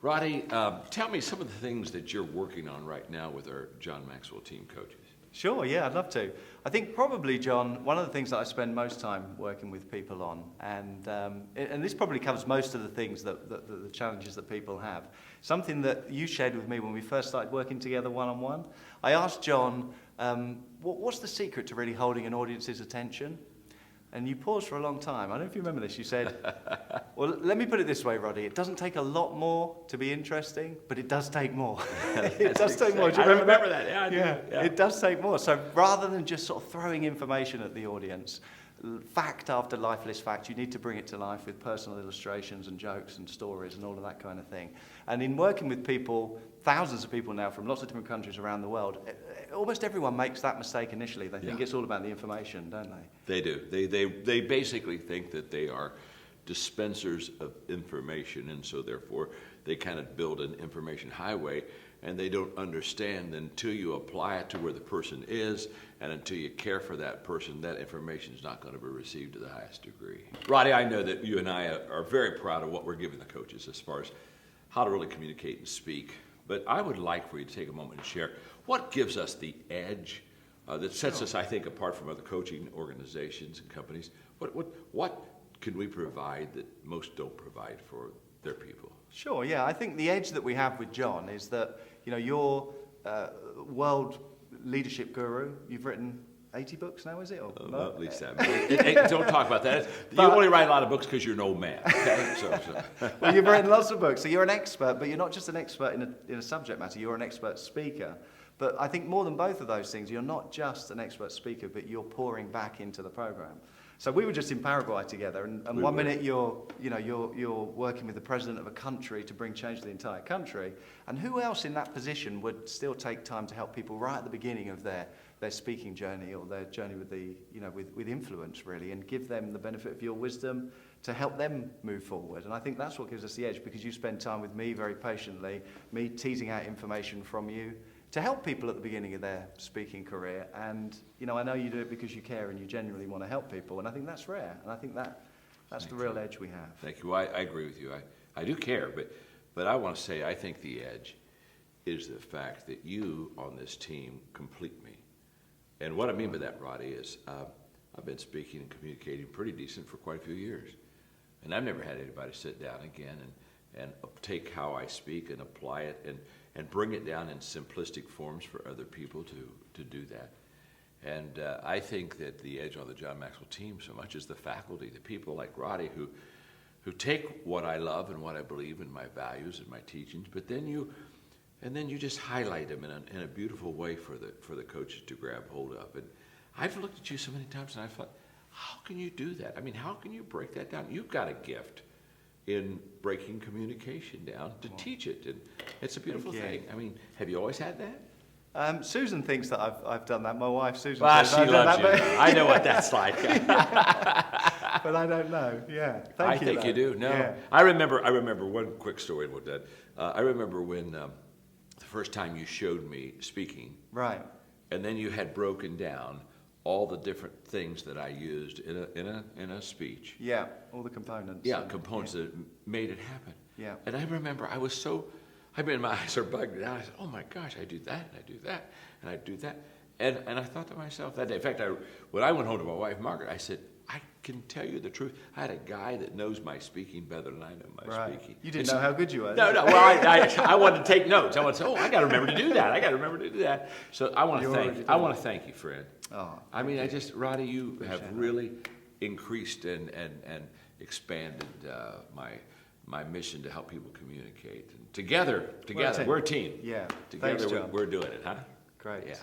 Roddy, tell me some of the things that you're working on right now with our John Maxwell Team coaches. Sure, yeah, I'd love to. I think probably, John, one of the things that I spend most time working with people on, and this probably covers most of the things the challenges that people have. Something that you shared with me when we first started working together one-on-one. I asked John, what's the secret to really holding an audience's attention? And you paused for a long time. I don't know if you remember this. You said, well, let me put it this way, Roddy. It doesn't take a lot more to be interesting, but it does take more. It does take more. Do you remember that. Yeah, I do. Yeah, it does take more. So rather than just sort of throwing information at the audience, fact after lifeless fact, you need to bring it to life with personal illustrations and jokes and stories and all of that kind of thing. And in working with people, thousands of people now from lots of different countries around the world, almost everyone makes that mistake initially. They think it's all about the information, don't they? They do. They basically think that they are dispensers of information, and so therefore they kind of build an information highway, and they don't understand until you apply it to where the person is, and until you care for that person, that information is not going to be received to the highest degree. Roddy, I know that you and I are very proud of what we're giving the coaches as far as how to really communicate and speak, but I would like for you to take a moment and share what gives us the edge that sets us, I think, apart from other coaching organizations and companies. What can we provide that most don't provide for their people? Sure, yeah. I think the edge that we have with John is that, you know, you're world leadership guru. You've written 80 books now, is it? Or no? At least that. Don't talk about that. You only write a lot of books because you're an old man. Okay? Well, you've written lots of books, so you're an expert, but you're not just an expert in a subject matter. You're an expert speaker. But I think more than both of those things, you're not just an expert speaker, but you're pouring back into the program. So we were just in Paraguay together, and one minute you're working with the president of a country to bring change to the entire country, and who else in that position would still take time to help people right at the beginning of their speaking journey or their journey with with influence, really, and give them the benefit of your wisdom to help them move forward. And I think that's what gives us the edge, because you spend time with me very patiently, me teasing out information from you to help people at the beginning of their speaking career. And, you know, I know you do it because you care and you genuinely want to help people, and I think that's rare, and I think that's the real edge we have. Thank you. Well, I agree with you. I do care, but I want to say I think the edge is the fact that you on this team complete me. And what I mean by that, Roddy, is I've been speaking and communicating pretty decent for quite a few years, and I've never had anybody sit down again and take how I speak and apply it and bring it down in simplistic forms for other people to do that. And I think that the edge on the John Maxwell team so much is the faculty, the people like Roddy who take what I love and what I believe in my values and my teachings, but then you just highlight them in a beautiful way for the coaches to grab hold of. And I've looked at you so many times and I thought, how can you do that? I mean, how can you break that down? You've got a gift in breaking communication down to teach it, and it's a beautiful thing. I mean, have you always had that? Susan thinks that I've done that. My wife, Susan, says she loves you. I know what that's like. But I don't know. Yeah, I think you do. No, yeah. I remember one quick story about that. I remember when the first time you showed me speaking, right, and then you had broken down all the different things that I used in a speech. Yeah, all the components. Yeah, components that made it happen. Yeah. And I remember my eyes are bugged out. I said, oh my gosh, I do that, and I do that, and I do that. And I thought to myself that day, in fact, when I went home to my wife, Margaret, I said, I can tell you the truth. I had a guy that knows my speaking better than I know my speaking. You didn't know how good you were. No. Well, I wanted to take notes. I wanted to say, I got to remember to do that. I got to remember to do that. So I want to thank you. I want to thank you, friend. Oh, I mean, Roddy, you have really increased and expanded my mission to help people communicate. And together, we're a team. Yeah. Together, Thanks, John. we're doing it, huh? Great. Yeah.